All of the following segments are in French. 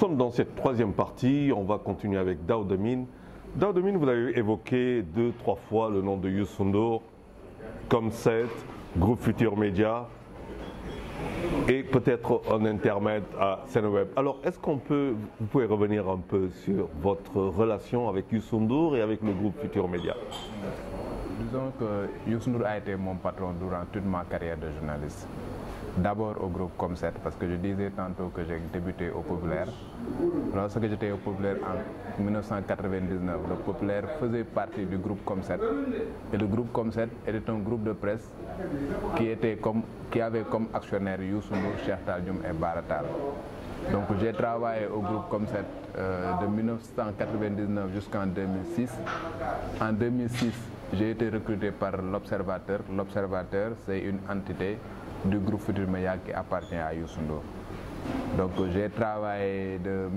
sommes dans cette troisième partie, on va continuer avec Daouda Mine. Daouda Mine, vous avez évoqué 2-3 fois le nom de Youssou N'Dour, Comset, Groupe Futurs Médias et peut-être un intermède à Seneweb. Alors, est-ce qu'on peut, vous pouvez revenir un peu sur votre relation avec Youssou N'Dour et avec le groupe Futurs Médias? Disons que Youssou N'Dour a été mon patron durant toute ma carrière de journaliste. D'abord au groupe Comset, parce que je disais tantôt que j'ai débuté au Populaire. Lorsque j'étais au Populaire en 1999, le Populaire faisait partie du groupe Comset. Et le groupe Comset était un groupe de presse qui avait comme actionnaire Youssou N'Dour, Cheikh Tal Dioum et Bara Tall. Donc j'ai travaillé au groupe Comset de 1999 jusqu'en 2006. En 2006, j'ai été recruté par l'Observateur. L'Observateur, c'est une entité du groupe Futurs Médias qui appartient à Youssou N'Dour. Donc j'ai travaillé de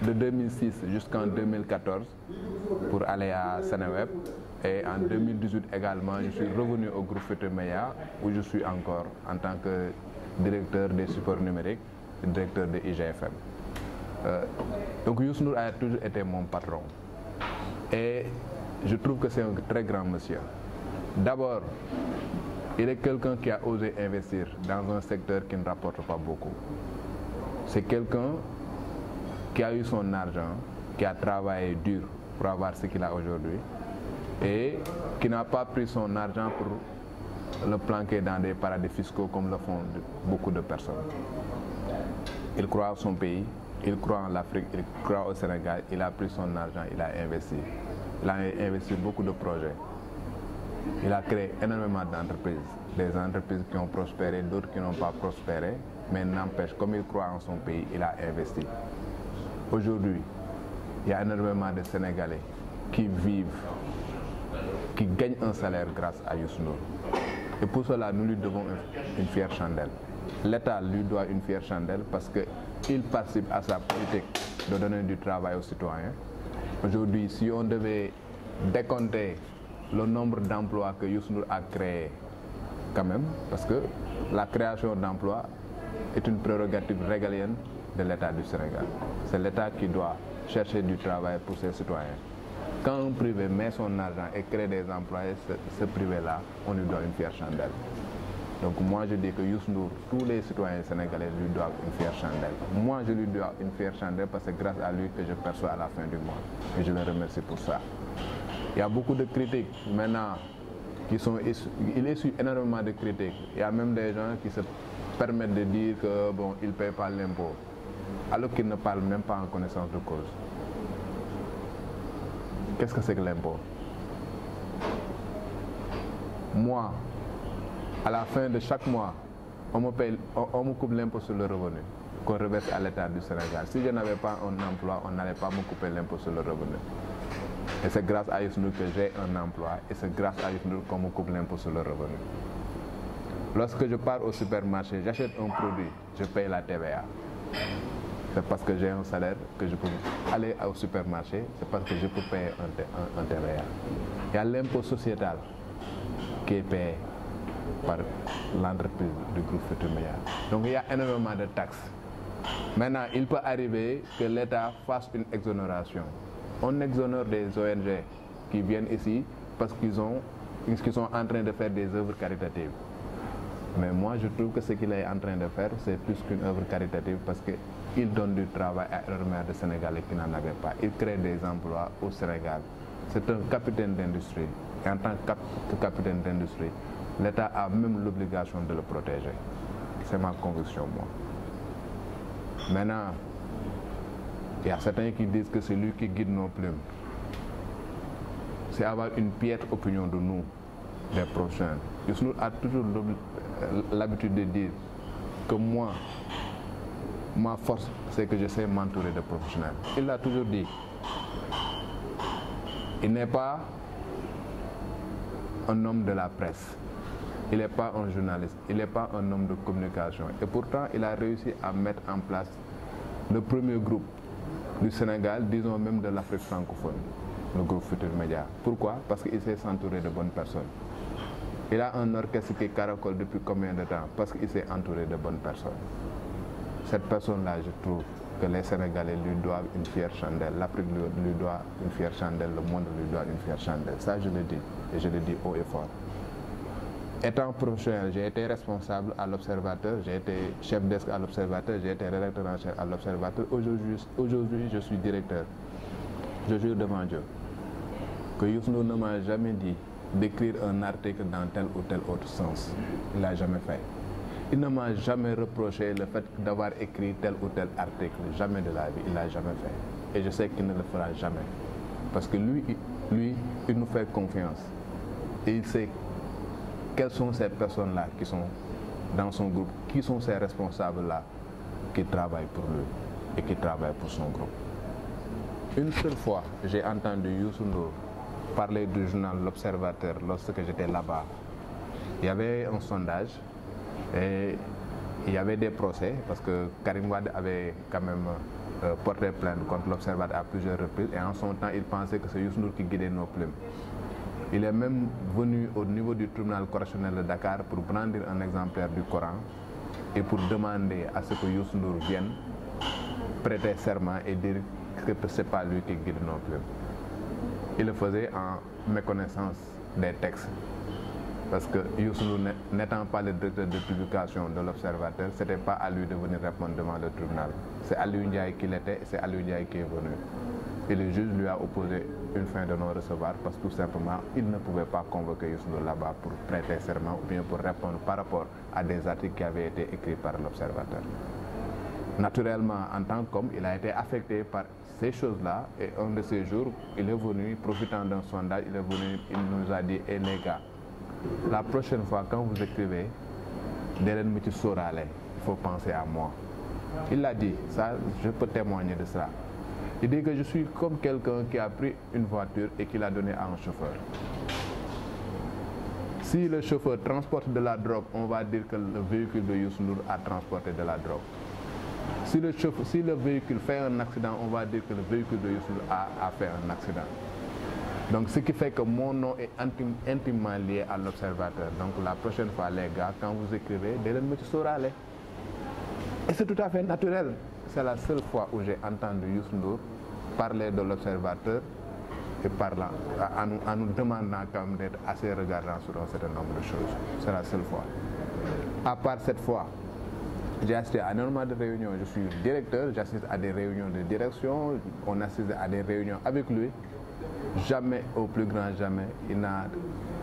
2006 jusqu'en 2014 pour aller à Seneweb. Et en 2018 également, je suis revenu au groupe Futurs Médias où je suis encore en tant que directeur des supports numériques, directeur de IGFM. Donc Youssou N'Dour a toujours été mon patron. Et je trouve que c'est un très grand monsieur. D'abord, il est quelqu'un qui a osé investir dans un secteur qui ne rapporte pas beaucoup. C'est quelqu'un qui a eu son argent, qui a travaillé dur pour avoir ce qu'il a aujourd'hui et qui n'a pas pris son argent pour le planquer dans des paradis fiscaux comme le font beaucoup de personnes. Il croit en son pays, il croit en l'Afrique, il croit au Sénégal, il a pris son argent, il a investi. Il a investi beaucoup de projets. Il a créé énormément d'entreprises, des entreprises qui ont prospéré, d'autres qui n'ont pas prospéré, mais n'empêche, comme il croit en son pays, il a investi. Aujourd'hui, il y a énormément de Sénégalais qui vivent, qui gagnent un salaire grâce à Youssou N'Dour. Et pour cela, nous lui devons une fière chandelle. L'État lui doit une fière chandelle parce qu'il participe à sa politique de donner du travail aux citoyens. Aujourd'hui, si on devait décompter le nombre d'emplois que Youssou N'Dour a créé, quand même, parce que la création d'emplois est une prérogative régalienne de l'État du Sénégal. C'est l'État qui doit chercher du travail pour ses citoyens. Quand un privé met son argent et crée des emplois, ce privé-là, on lui doit une fière chandelle. Donc moi je dis que Youssou N'Dour, tous les citoyens sénégalais lui doivent une fière chandelle. Moi je lui dois une fière chandelle parce que c'est grâce à lui que je perçois à la fin du mois. Et je le remercie pour ça. Il y a beaucoup de critiques maintenant qui sont il essuie énormément de critiques. Il y a même des gens qui se permettent de dire que bon, il ne paye pas l'impôt, alors qu'ils ne parlent même pas en connaissance de cause. Qu'est-ce que c'est que l'impôt? Moi, à la fin de chaque mois, on me coupe l'impôt sur le revenu qu'on reverse à l'État du Sénégal. Si je n'avais pas un emploi, on n'allait pas me couper l'impôt sur le revenu. Et c'est grâce à Youssou N'Dour que j'ai un emploi et c'est grâce à Youssou N'Dour qu'on me coupe l'impôt sur le revenu. Lorsque je pars au supermarché, j'achète un produit, je paye la TVA. C'est parce que j'ai un salaire que je peux aller au supermarché, c'est parce que je peux payer un TVA. Il y a l'impôt sociétal qui est payé par l'entreprise du groupe Futurs Médias. Donc il y a énormément de taxes. Maintenant, il peut arriver que l'État fasse une exonération. On exonère des ONG qui viennent ici parce qu'ils sont en train de faire des œuvres caritatives. Mais moi, je trouve que ce qu'il est en train de faire, c'est plus qu'une œuvre caritative parce qu'il donne du travail à énormément de Sénégalais qui n'en avaient pas. Il crée des emplois au Sénégal. C'est un capitaine d'industrie. Et en tant que capitaine d'industrie, l'État a même l'obligation de le protéger. C'est ma conviction, moi. Maintenant, il y a certains qui disent que c'est lui qui guide nos plumes. C'est avoir une piètre opinion de nous, des professionnels. Youssou N'Dour a toujours l'habitude de dire que moi, ma force, c'est que je sais m'entourer de professionnels. Il l'a toujours dit. Il n'est pas un homme de la presse. Il n'est pas un journaliste. Il n'est pas un homme de communication. Et pourtant, il a réussi à mettre en place le premier groupe du Sénégal, disons même de l'Afrique francophone, le groupe Futurs Médias. Pourquoi? Parce qu'il sait s'entourer de bonnes personnes. Il a un orchestre qui caracole depuis combien de temps? Parce qu'il s'est entouré de bonnes personnes. Cette personne-là, je trouve que les Sénégalais lui doivent une fière chandelle, l'Afrique lui doit une fière chandelle, le monde lui doit une fière chandelle. Ça, je le dis, et je le dis haut et fort. Étant professionnel, j'ai été responsable à l'Observateur, j'ai été chef desk à l'Observateur, j'ai été rédacteur en chef à l'Observateur. Aujourd'hui, je suis directeur. Je jure devant Dieu que Youssou Ndour ne m'a jamais dit d'écrire un article dans tel ou tel autre sens. Il ne l'a jamais fait. Il ne m'a jamais reproché le fait d'avoir écrit tel ou tel article. Jamais de la vie, il ne l'a jamais fait. Et je sais qu'il ne le fera jamais. Parce que lui, il nous fait confiance. Et il sait quelles sont ces personnes-là qui sont dans son groupe, qui sont ces responsables-là qui travaillent pour lui et qui travaillent pour son groupe. Une seule fois, j'ai entendu Youssou Ndour parler du journal L'Observateur lorsque j'étais là-bas. Il y avait un sondage et il y avait des procès parce que Karim Wade avait quand même porté plainte contre l'Observateur à plusieurs reprises et en son temps, il pensait que c'est Youssou Ndour qui guidait nos plumes. Il est même venu au niveau du tribunal correctionnel de Dakar pour brandir un exemplaire du Coran et pour demander à ce que Youssou Ndour vienne prêter serment et dire que ce n'est pas lui qui guide nos plumes. Il le faisait en méconnaissance des textes. Parce que Youssou Ndour, n'étant pas le directeur de publication de l'Observateur, ce n'était pas à lui de venir répondre devant le tribunal. C'est Aliou Ndiaye qui l'était et c'est Aliou Ndiaye qui est venu. Et le juge lui a opposé une fin de non-recevoir parce que tout simplement, il ne pouvait pas convoquer Youssou Ndour là-bas pour prêter serment ou bien pour répondre par rapport à des articles qui avaient été écrits par l'Observateur. Naturellement, en tant qu'homme, il a été affecté par ces choses-là et un de ces jours, il est venu, profitant d'un sondage, il est venu, il nous a dit, les gars, la prochaine fois, quand vous écrivez, il faut penser à moi. Il l'a dit, ça, je peux témoigner de ça. Il dit que je suis comme quelqu'un qui a pris une voiture et qui l'a donnée à un chauffeur. Si le chauffeur transporte de la drogue, on va dire que le véhicule de Youssou Ndour a transporté de la drogue. Si le véhicule fait un accident, on va dire que le véhicule de Youssou Ndour a fait un accident. Donc ce qui fait que mon nom est intimement lié à l'Observateur. Donc la prochaine fois, les gars, quand vous écrivez, et c'est tout à fait naturel. C'est la seule fois où j'ai entendu Youssou Ndour parler de l'Observateur et parlant, en nous demandant quand même d'être assez regardant sur un certain nombre de choses. C'est la seule fois. À part cette fois, j'ai assisté à énormément de réunions. Je suis directeur, j'assiste à des réunions de direction, on assiste à des réunions avec lui. Jamais, au plus grand jamais, il n'a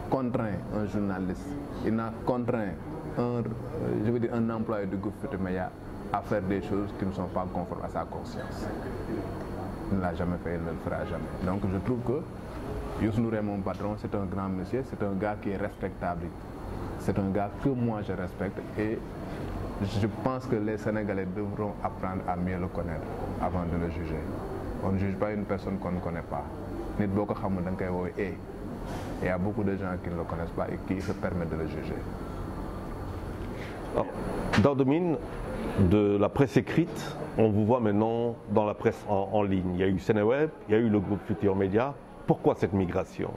contraint un journaliste, il n'a contraint un employé du groupe Futurs Médias à faire des choses qui ne sont pas conformes à sa conscience. Il ne l'a jamais fait, il ne le fera jamais. Donc je trouve que Youssou Ndour est mon patron, c'est un grand monsieur, c'est un gars qui est respectable. C'est un gars que moi je respecte et je pense que les Sénégalais devront apprendre à mieux le connaître avant de le juger. On ne juge pas une personne qu'on ne connaît pas. Il y a beaucoup de gens qui ne le connaissent pas et qui se permettent de le juger. Dans le domaine de la presse écrite, on vous voit maintenant dans la presse en ligne. Il y a eu Seneweb, il y a eu le groupe Futurs Médias. Pourquoi cette migration?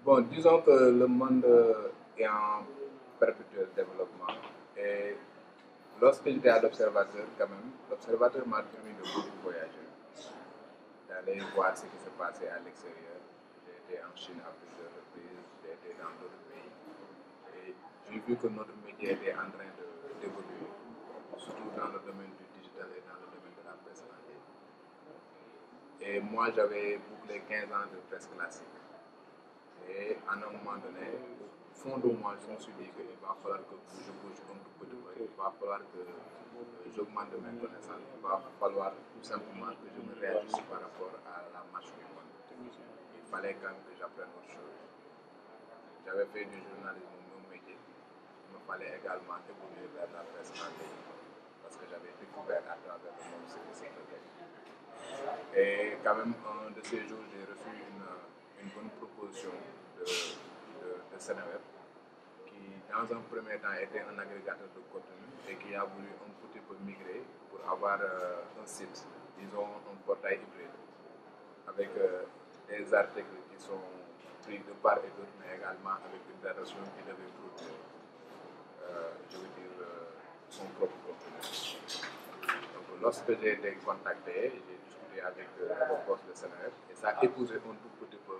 Bon, disons que le monde est en perpétuel développement. Et lorsque j'étais à l'Observateur, quand même, l'Observateur m'a permis de beaucoup voyager, d'aller voir ce qui se passait à l'extérieur. J'ai été en Chine à plusieurs reprises, j'ai été dans d'autres pays. Et j'ai vu que notre métier était en train d'évoluer, surtout dans le domaine du digital et dans le domaine de la presse en ligne. Et moi, j'avais bouclé 15 ans de presse classique. Et à un moment donné, au fond de moi, je me suis dit qu'il va falloir que je bouge un tout petit peu, il va falloir que j'augmente mes connaissances, il va falloir tout simplement que je me réagisse par rapport à la marche du monde. Il fallait quand même que j'apprenne autre chose. J'avais fait du journalisme mon métier, il me fallait également évoluer vers la presse en ligne, parce que j'avais découvert à travers le monde ce qui se faisait. Et quand même, un de ces jours, j'ai reçu une bonne proposition de Seneweb, qui dans un premier temps était un agrégateur de contenu et qui a voulu un petit peu migrer pour avoir un site, disons un portail hybride, avec des articles qui sont pris de part et d'autre, mais également avec une rédaction qui devait produire, son propre contenu. Donc lorsque j'ai été contacté, j'ai discuté avec le boss de Seneweb et ça a épousé un tout petit peu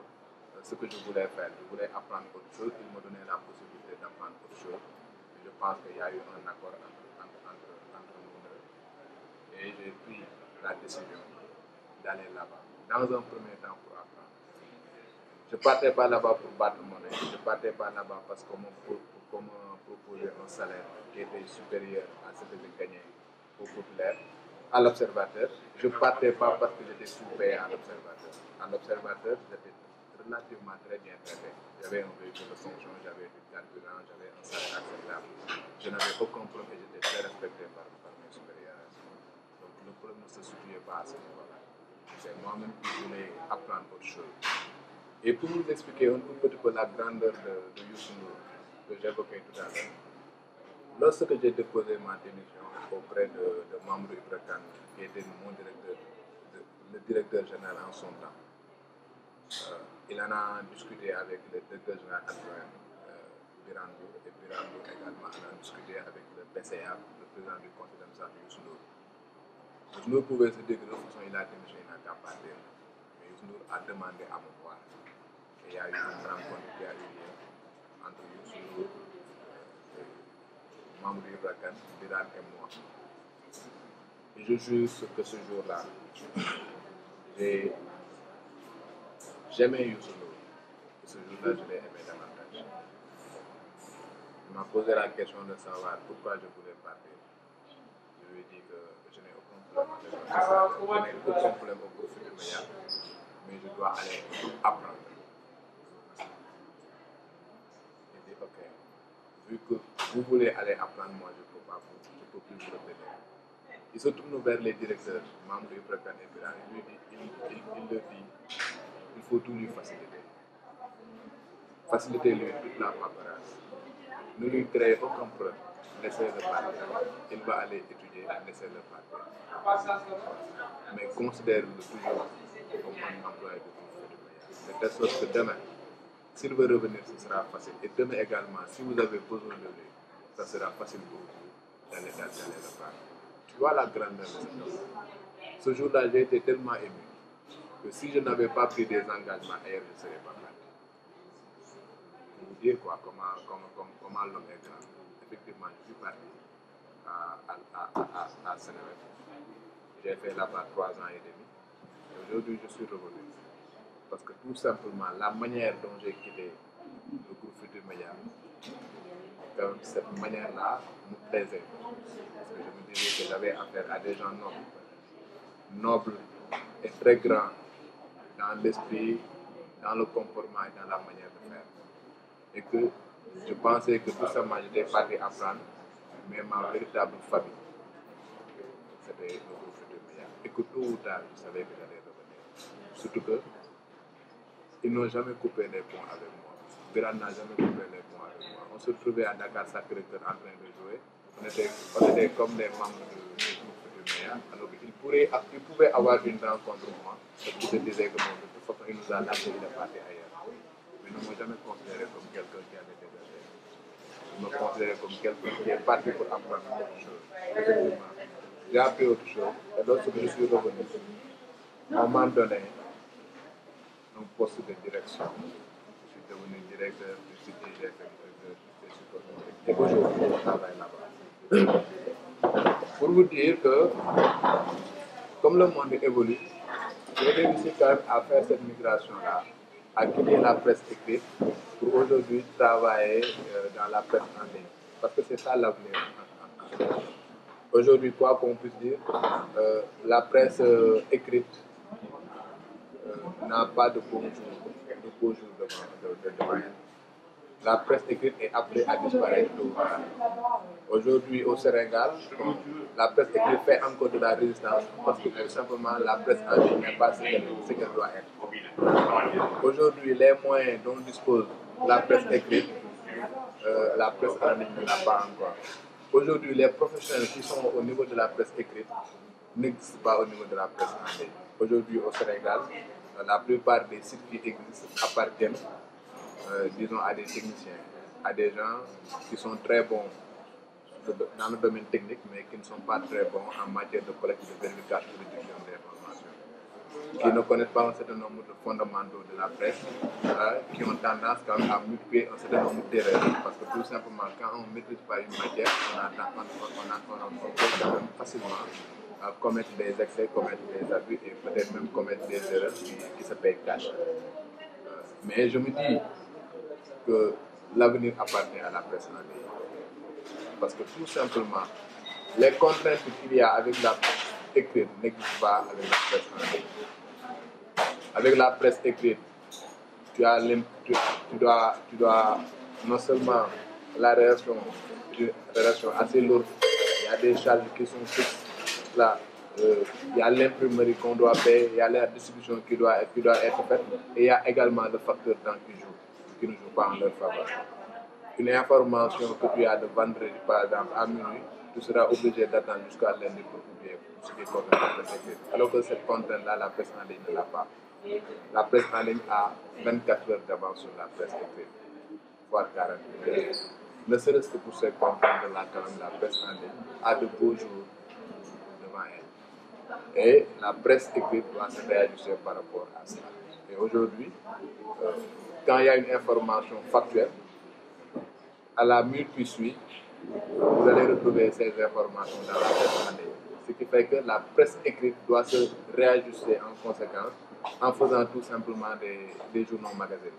ce que je voulais faire. Je voulais apprendre autre chose, il me donnait la possibilité d'apprendre autre chose. Et je pense qu'il y a eu un accord entre nous deux. Et j'ai pris la décision d'aller là-bas, dans un premier temps pour apprendre. Je ne partais pas là-bas pour battre monnaie, je ne partais pas là-bas parce qu'on me proposait un salaire qui était supérieur à ce que je gagnais au populaire, à l'observateur. Je ne partais pas parce que j'étais sous-payé à l'observateur. À l'observateur, j'étais relativement très bien traité. J'avais un véhicule de fonction, j'avais du carburant, j'avais un salaire acceptable. Je n'avais aucun problème et j'étais très respecté par mes supérieurs. Donc le problème ne se situait pas à ce niveau-là. C'est moi-même qui voulais apprendre autre chose. Et pour vous expliquer un tout petit peu la grandeur de Youssou Ndour que j'évoquais tout à l'heure, lorsque j'ai déposé ma démission auprès de Mamadou Ibra Kane, qui était mon directeur, le directeur général en son temps, il en a discuté avec le directeur général adjoint Birane Ndour, et Birane Ndour également en a discuté avec le PCA, le président du conseil d'administration Youssou Ndour. Youssou Ndour pouvait se dire que de toute façon il a démissionné, il n'a qu'à partir. Mais Youssou Ndour a demandé à me voir. Et il y a eu une rencontre qui a eu lieu entre Youssou Ndour, Mamadou Ibra Kane, Birane et moi. Et je jure que ce jour-là, j'aimais Youssou Ndour. Et ce jour-là, je l'ai aimé davantage. Il m'a posé la question de savoir pourquoi je voulais partir. Je lui ai dit que je n'ai aucun problème avec ça. Je n'ai aucun problème au groupe de Média, mais je dois aller apprendre. Il dit ok, vu que vous voulez aller apprendre, moi je ne peux pas, je peux plus vous retenir. Il se tourne vers les directeurs, membres du Précan et Birane, il lui dit, il leur dit, il faut tout lui faciliter. Facilitez-lui toute la paperasse. Ne lui créez aucun problème. Laissez-le partir. Il va aller étudier, laissez-le partir. Mais considère-le toujours comme un employé de groupe de Média. De telle sorte que demain, s'il veut revenir, ce sera facile. Et demain également, si vous avez besoin de lui, ça sera facile pour vous d'aller le parler. Tu vois la grandeur de cet homme. Ce jour-là, j'ai été tellement ému que si je n'avais pas pris des engagements ailleurs, je ne serais pas parti. Pour vous dire quoi, comment l'homme est grand. Effectivement, je suis parti à Seneweb. J'ai fait là-bas 3 ans et demi. Et aujourd'hui, je suis revenu. Parce que tout simplement, la manière dont j'ai quitté le groupe Futurs Médias, cette manière-là me plaisait. Parce que je me disais que j'avais affaire à des gens nobles et très grands dans l'esprit, dans le comportement et dans la manière de faire. Et que je pensais que tout simplement j'étais parti apprendre, mais ma véritable famille, c'était le groupe Futurs Médias. Et que tôt ou tard, je savais que j'allais revenir. Surtout que ils n'ont jamais coupé les ponts avec moi. Birane n'a jamais coupé les ponts avec moi. On se trouvait à Dakar Sacré-Cœur en train de jouer. On était comme des membres du groupe Futurs Médias. Alors il pouvait avoir une rencontre avec moi. Et il se disait que non, de toute façon, il nous a lâché, il est parti ailleurs. Mais ils ne m'ont jamais considéré comme quelqu'un qui avait désiré. Ils me considéraient comme quelqu'un qui est parti pour apprendre autre chose. Effectivement, j'ai appris autre chose. Et lorsque je suis revenu, on m'a donné un poste de direction. Je suis devenu directeur du site IGFM, des supports. Et aujourd'hui, je travaille là-bas. Pour vous dire que, comme le monde évolue, j'ai réussi quand même à faire cette migration-là, à quitter la presse écrite pour aujourd'hui travailler dans la presse en ligne. Parce que c'est ça l'avenir. Aujourd'hui, quoi qu'on puisse dire, la presse écrite n'a pas de beaux jours devant elle. La presse écrite est appelée à disparaître. Aujourd'hui, au Sénégal, la presse écrite fait encore de la résistance parce que tout simplement la presse en ligne n'est pas ce qu'elle doit être. Aujourd'hui, les moyens dont dispose la presse écrite, la presse en ligne ne l'a pas encore. Aujourd'hui, les professionnels qui sont au niveau de la presse écrite n'existent pas au niveau de la presse en ligne. Aujourd'hui, au Sénégal, la plupart des sites qui existent dans le domaine technique, mais qui ne sont pas très bons en matière de collecte, de vérification et de diffusion d'informations, qui ne connaissent pas un certain nombre de fondamentaux de la presse, qui ont tendance quand même à multiplier un certain nombre d'erreurs. Parce que tout simplement, quand on ne maîtrise pas une matière, on peut facilement commettre des excès, commettre des abus et peut-être même commettre des erreurs qui se payent cash. Mais je me dis que l'avenir appartient à la presse en ligne. Parce que tout simplement, les contraintes qu'il y a avec la presse écrite n'existent pas avec la presse en ligne. Avec la presse écrite, tu dois non seulement la rédaction, une rédaction assez lourde, il y a des charges qui sont fixes là, il y a l'imprimerie qu'on doit payer, il y a la distribution qui doit être faite, et il y a également le facteur temps qui ne joue pas en leur faveur. Une information que tu as de vendredi, par exemple, à minuit, tu seras obligé d'attendre jusqu'à lundi pour publier ce qui concerne la presse écrite. Alors que cette contrainte-là, la presse en ligne ne l'a pas. La presse en ligne a 24 heures d'avance sur la presse écrite, voire 48 heures. Ne serait-ce que pour ces contraintes-là, quand même, la presse en ligne a de beaux jours devant elle. Et la presse écrite doit se réajuster par rapport à cela. Et aujourd'hui, quand il y a une information factuelle, à la minute qui suit, vous allez retrouver ces informations dans la presse en ligne. Ce qui fait que la presse écrite doit se réajuster en conséquence en faisant tout simplement des journaux magazines,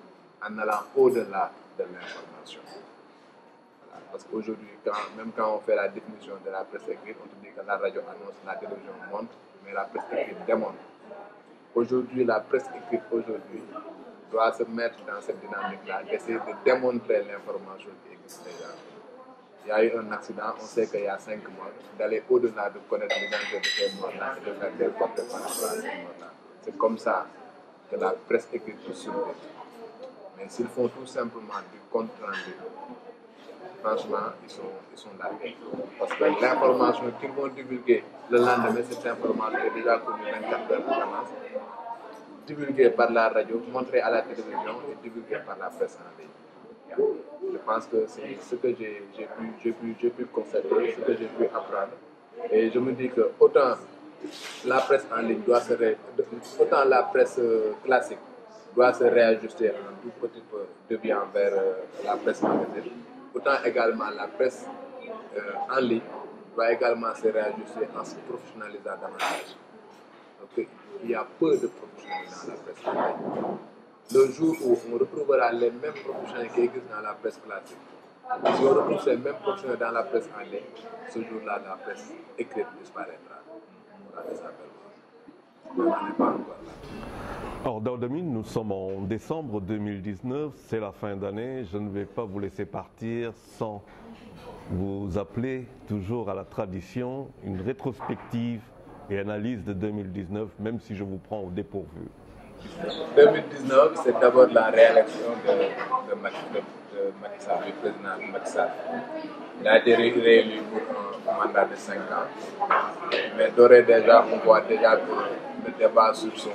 en allant au-delà de l'information. Voilà. Parce qu'aujourd'hui, même quand on fait la définition de la presse écrite, on te dit que la radio annonce, la télévision montre, mais la presse écrite démontre. Aujourd'hui, la presse écrite doit se mettre dans cette dynamique-là, d'essayer de démontrer l'information qui existe déjà. Il y a eu un accident, on sait qu'il y a 5 morts, d'aller au-delà de connaître l'identité de ces morts-là et de faire des portraits par rapport à ces morts-là. C'est comme ça que la presse écrite peut survivre. Mais s'ils font tout simplement du compte rendu, franchement, ils sont largués. Parce que l'information qu'ils vont divulguer le lendemain, cette information est déjà connue 24 heures d'avance, divulguée par la radio, montrée à la télévision et divulguée par la presse en ligne. Je pense que c'est ce que j'ai pu constater, ce que j'ai pu apprendre. Et je me dis que autant la presse en ligne autant la presse classique doit se réajuster un tout petit peu devient vers la presse magazine, autant également la presse en ligne doit également se réajuster en se professionnalisant davantage. Donc il y a peu de professionnels dans la presse en ligne. Le jour où on retrouvera les mêmes professionnels qui existent dans la presse classique, si on retrouve ces mêmes professionnels dans la presse en ligne, ce jour-là, la presse écrite disparaîtra. Alors, Daoudamine, nous sommes en décembre 2019, c'est la fin d'année. Je ne vais pas vous laisser partir sans vous appeler toujours à la tradition, une rétrospective et analyse de 2019, même si je vous prends au dépourvu. 2019, c'est d'abord la réélection de Macky Sall, du président Macky Sall. Il a été réélu pour un mandat de 5 ans. Mais d'ores et déjà, on voit déjà que le débat sur son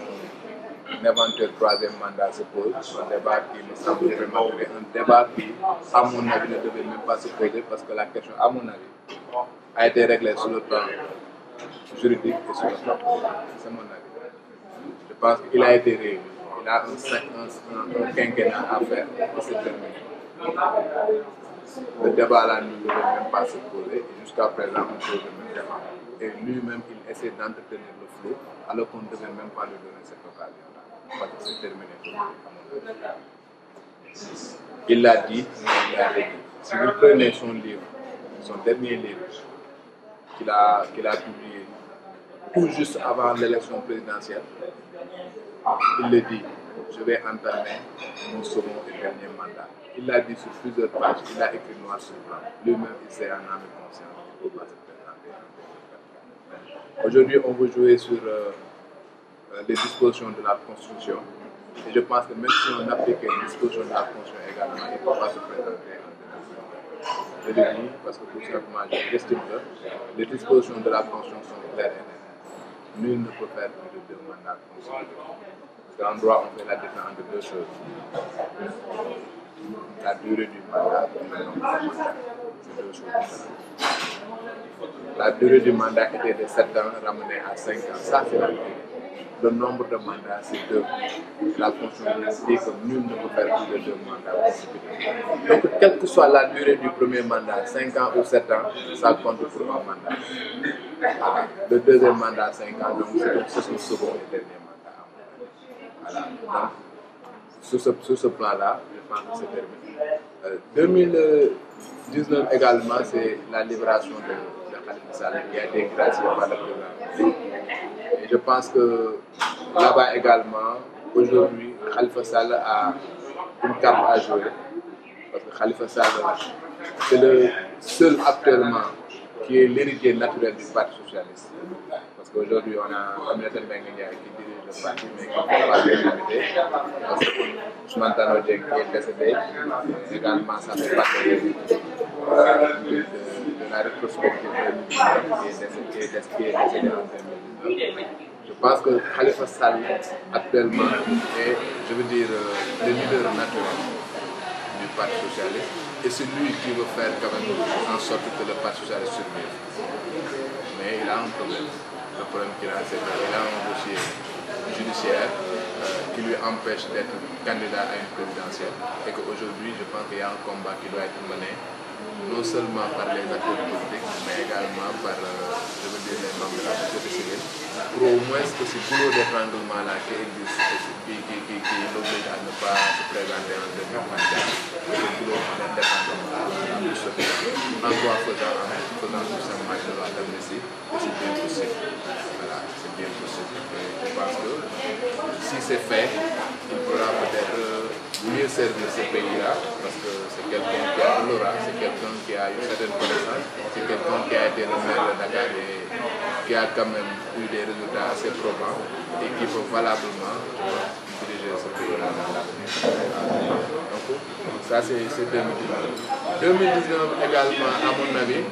éventuel troisième mandat se pose. Un débat qui me semble prématuré, un débat qui, à mon avis, ne devait même pas se poser parce que la question, à mon avis, a été réglée sur le plan juridique et sur le plan politique. C'est mon avis. Je pense qu'il a été réélu. Il a un quinquennat à faire et c'est terminé. Le débat là ne devait même pas se poser et jusqu'à présent on pose le même débat. Et lui-même il essaie d'entretenir le flou alors qu'on ne devait même pas lui donner cette occasion-là. Parce que c'est terminé pour lui. Il l'a dit, il l'a dit. Si vous prenez son livre, son dernier livre qu'il a publié tout juste avant l'élection présidentielle, il le dit, je vais entamer mon second et dernier mandat. Il l'a dit sur plusieurs pages, il a écrit noir sur blanc. Lui-même, il s'est en âme et conscience qu'il ne faut pas se présenter en 2024. Aujourd'hui, on veut jouer sur les dispositions de la Constitution. Et je pense que même si on applique les dispositions de la Constitution également, il ne faut pas se présenter en 2024. Je le dis parce que tout simplement, j'estime que les dispositions de la Constitution sont claires et nettes. Nul ne peut faire plus de 2 mandats consécutifs. Parce qu'en droit, on fait la différence entre 2 choses. La durée du mandat et le nombre de mandats. c'est deux choses différentes. La durée du mandat était de 7 ans, ramenée à 5 ans. Ça, c'est la durée. Le nombre de mandats, c'est 2. La Constitution dit que nul ne peut faire plus de 2 mandats consécutifs. Donc, quelle que soit la durée du premier mandat, 5 ans ou 7 ans, ça compte pour un mandat. Voilà. Le deuxième mandat, 5 ans, donc c'est le second et dernier mandat. Voilà. Donc, sur ce plan-là, je pense que c'est terminé. 2019 également, c'est la libération de Khalifa Sall qui a été gracié par le président. Et je pense que là-bas également, aujourd'hui, Khalifa Sall a une carte à jouer. Parce que Khalifa Sall, c'est le seul actuellement qui est l'héritier naturel du Parti socialiste. Parce qu'aujourd'hui, on a Aminata Mbengue Ndiaye qui dirige le parti, mais qui ne peut pas l'hériter. Parce que Ousmane Tanor Dieng qui est décédé, également, ça fait partie de la rétrospective qui est décédé en 2019. Je pense que Khalifa Sall actuellement est, je veux dire, le leader naturel du Parti socialiste et c'est lui qui veut faire quand même en sorte que le Parti socialiste survive. Mais il a un problème. Le problème qu'il a, c'est qu'il a un dossier judiciaire qui lui empêche d'être candidat à une présidentielle et qu'aujourd'hui, je pense qu'il y a un combat qui doit être mené non seulement par les acteurs politiques, mais également par, je veux dire, les membres de la société civile, pour au moins que ce boulot d'étranglement-là qui existe, qui l'oblige à ne pas se présenter en 2024, que ce boulot d'étranglement-là puisse se faire. En quoi faisant tout simplement de loi d'amnistie, et c'est bien possible. Voilà, c'est bien possible. Et je pense que si c'est fait, il pourra peut-être mieux servir ce pays-là, parce que c'est quelqu'un qui a de l'aura, c'est quelqu'un qui a une certaine connaissance, c'est quelqu'un qui a été le maire de Dakar et qui a quand même eu des résultats assez probants et qui peut valablement diriger ce pays-là dans l'avenir. Donc ça c'est 2019. 2019 également, à mon avis,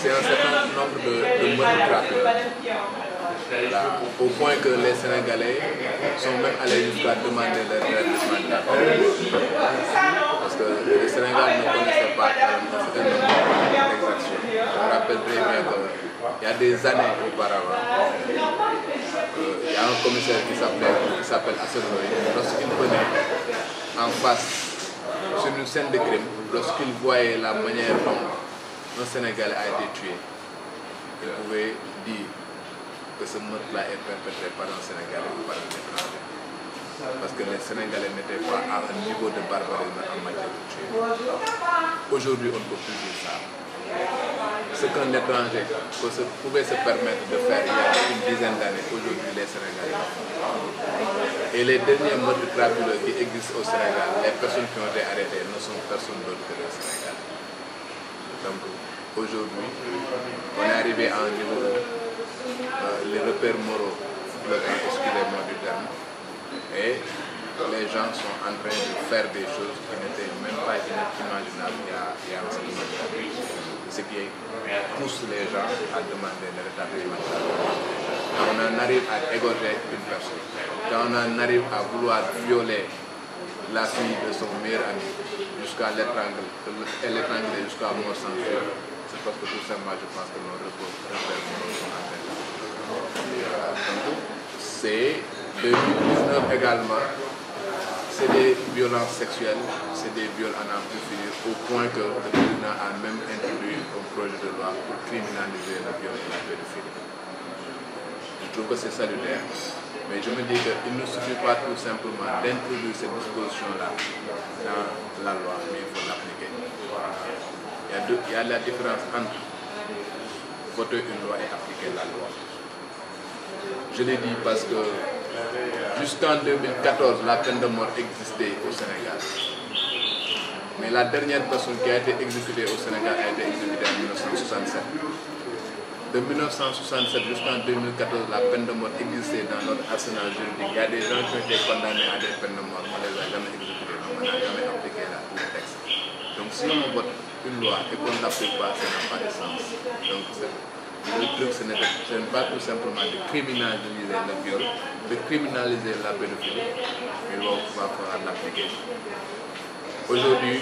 c'est un certain nombre de meurtres gratuits. Là, au point que les Sénégalais sont même allés jusqu'à demander leur rétablissement de la paix. Parce que le Sénégal ne connaissait pas un certain nombre d'exactions. Je me rappelle très bien qu'il y a des années auparavant, il y a un commissaire qui s'appelle Assane Ndoye. Lorsqu'il venait en face sur une scène de crime, lorsqu'il voyait la manière dont un Sénégalais a été tué, il pouvait dire que ce meurtre-là est perpétré par un Sénégalais ou par un étranger. Parce que les Sénégalais n'étaient pas à un niveau de barbarisme en matière de tuer. Aujourd'hui, on ne peut plus dire ça. Ce qu'un étranger pouvait se permettre de faire il y a une dizaine d'années, aujourd'hui, les Sénégalais le font. Et les derniers meurtres crapuleux qui existent au Sénégal, les personnes qui ont été arrêtées ne sont personne d'autre que les Sénégalais. Donc, aujourd'hui, on est arrivé à un niveau où les repères moraux, excusez-moi du terme, et les gens sont en train de faire des choses qui n'étaient même pas imaginables il y a un certain nombre d'années. Ce qui pousse les gens à demander le rétablissement de la paix. Quand on en arrive à égorger une personne, quand on en arrive à vouloir violer la fille de son meilleur ami jusqu'à l'étrangler jusqu'à mort sans tuer, c'est parce que tout simplement je pense que nos repères moraux sont en train de c'est 2019 également, c'est des violences sexuelles, c'est des viols à n'en plus finir, au point que le président a même introduit un projet de loi pour criminaliser le viol et la pédophilie. Je trouve que c'est salutaire, mais je me dis qu'il ne suffit pas tout simplement d'introduire cette disposition-là dans la loi, mais il faut l'appliquer. Il y a la différence entre voter une loi et appliquer la loi. Je l'ai dit parce que jusqu'en 2014, la peine de mort existait au Sénégal. Mais la dernière personne qui a été exécutée au Sénégal a été exécutée en 1967. De 1967 jusqu'en 2014, la peine de mort existait dans notre arsenal juridique. Il y a des gens qui ont été condamnés à des peines de mort, on ne les a jamais exécutés, on n'a jamais appliqué le texte. Donc si on vote une loi et qu'on ne l'applique pas, ça n'a pas de sens. Donc le truc, ce n'est pas tout simplement de criminaliser le viol, de criminaliser la pédophilie, mais il va falloir l'appliquer. Aujourd'hui,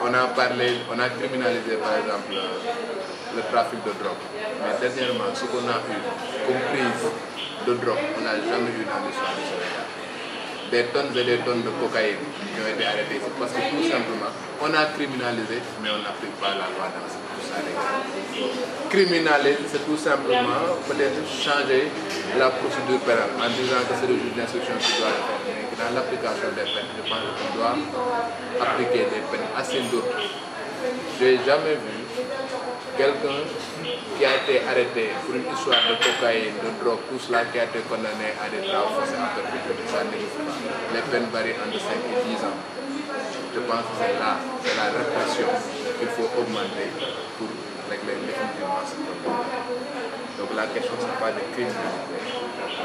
on a criminalisé par exemple le trafic de drogue. Mais dernièrement, ce qu'on a eu comme prise de drogue, on n'a jamais eu dans l'histoire du Sénégal. Des tonnes et des tonnes de cocaïne qui ont été arrêtées ici. Parce que tout simplement, on a criminalisé, mais on n'applique pas la loi dans tout ça. Criminaliser, c'est tout simplement peut-être changer la procédure pénale en disant que c'est le juge d'instruction qui doit le faire. Mais dans l'application des peines, je pense qu'on doit appliquer des peines assez lourdes. Je n'ai jamais vu quelqu'un qui a été arrêté pour une histoire de cocaïne, de drogue, tout cela qui a été condamné à des travaux forcés en perpétuité. Ça n'existe pas. Les peines varient entre 5 et 10 ans. Je pense que c'est là, c'est la répression qu'il faut augmenter pour régler définitivement ce problème. Donc la question, ce n'est pas de criminaliser,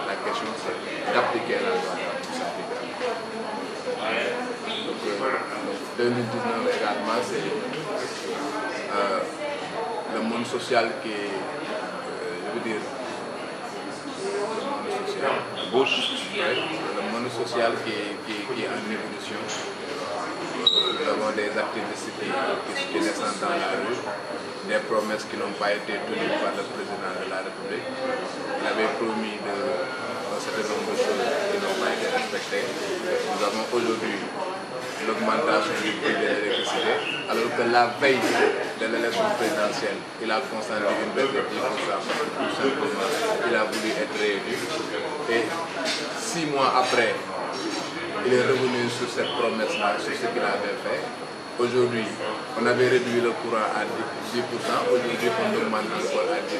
la question c'est d'appliquer la loi dans tout ça. Donc 2019 également, c'est le monde social qui est, je veux dire, le monde social, le monde social qui est en évolution. Nous avons des activistes qui descendent dans la rue, des promesses qui n'ont pas été tenues par le président de la République. Il avait promis un certain nombre de choses qui n'ont pas été respectées. Nous avons aujourd'hui l'augmentation du prix de l'électricité, alors que la veille de l'élection présidentielle, il a constaté une baisse de 10% parce que tout simplement, il a voulu être réélu. Et 6 mois après, il est revenu sur cette promesse-là, sur ce qu'il avait fait. Aujourd'hui, on avait réduit le courant à 10%, aujourd'hui on demande encore à 10%.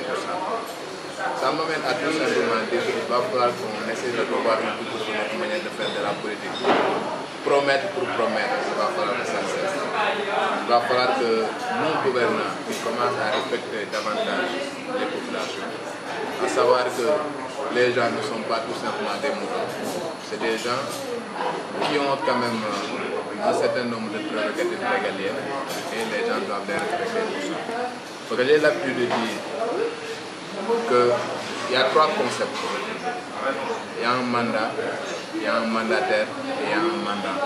Ça m'amène à tout simplement dire qu'il va falloir qu'on essaie de revoir une toute autre manière de faire de la politique. Promettre pour promettre, il va falloir que ça cesse. Il va falloir que nos gouvernants commencent à respecter davantage les populations, à savoir que les gens ne sont pas tout simplement des moutons. C'est des gens qui ont quand même un certain nombre de prérogatives régaliennes et les gens doivent les respecter pour ça. Donc j'ai l'habitude de dire qu'il y a 3 concepts. Il y a un mandat, il y a un mandataire et il y a un mandat.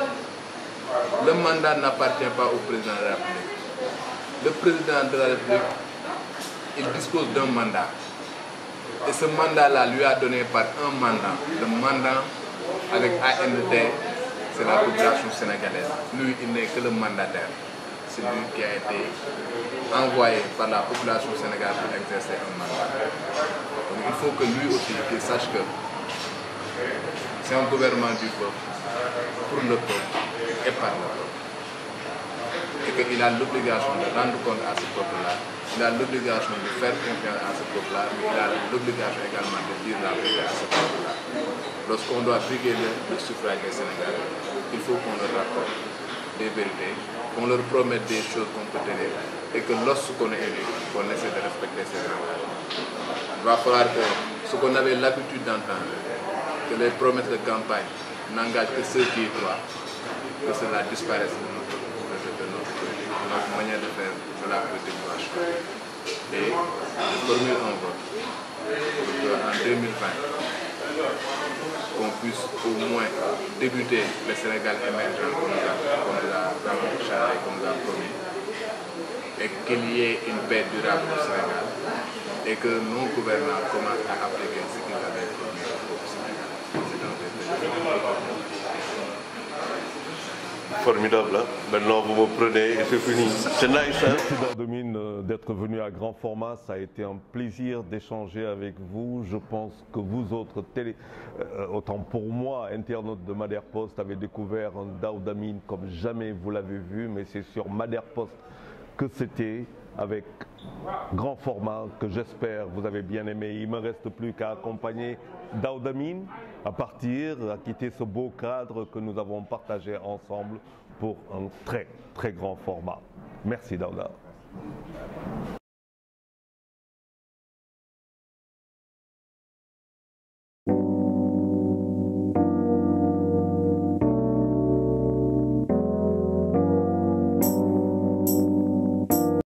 Le mandat n'appartient pas au président de la République. Le président de la République, il dispose d'un mandat. Et ce mandat-là lui a donné par un mandat. Le mandat avec AND, c'est la population sénégalaise. Lui, il n'est que le mandataire. C'est lui qui a été envoyé par la population sénégalaise pour exercer un mandat. Donc il faut que lui aussi, qu'il sache que c'est un gouvernement du peuple, pour le peuple et par le peuple. Et qu'il a l'obligation de rendre compte à ce peuple-là, il a l'obligation de faire confiance à ce peuple-là, mais il a l'obligation également de dire la vérité à ce peuple-là. Lorsqu'on doit briguer le suffrage des Sénégalais, il faut qu'on leur raconte des vérités, qu'on leur promette des choses qu'on peut tenir, et que lorsqu'on est élu, qu'on essaie de respecter ces engagements. Il va falloir que ce qu'on avait l'habitude d'entendre, que les promesses de campagne n'engagent que ceux qui y croient, que cela disparaisse de notre manière de faire de la politique doit changer. Et je formule un vote pour qu'en 2020, qu'on puisse au moins débuter le Sénégal émergent comme nous a promis, et qu'il y ait une paix durable au Sénégal, et que nos gouvernants commencent à appliquer ce qu'ils avaient promis au Sénégal. C'est un peu formidable, hein? Maintenant vous me prenez et c'est fini. C'est nice, hein? Merci Daouda Mine d'être venu à grand format. Ça a été un plaisir d'échanger avec vous. Je pense que vous autres, autant pour moi, internautes de Madère Post, avez découvert un Daouda Mine comme jamais vous l'avez vu, mais c'est sur Madère Post que c'était avec grand format que j'espère vous avez bien aimé. Il ne me reste plus qu'à accompagner Daouda Mine à quitter ce beau cadre que nous avons partagé ensemble pour un très très grand format. Merci Daouda.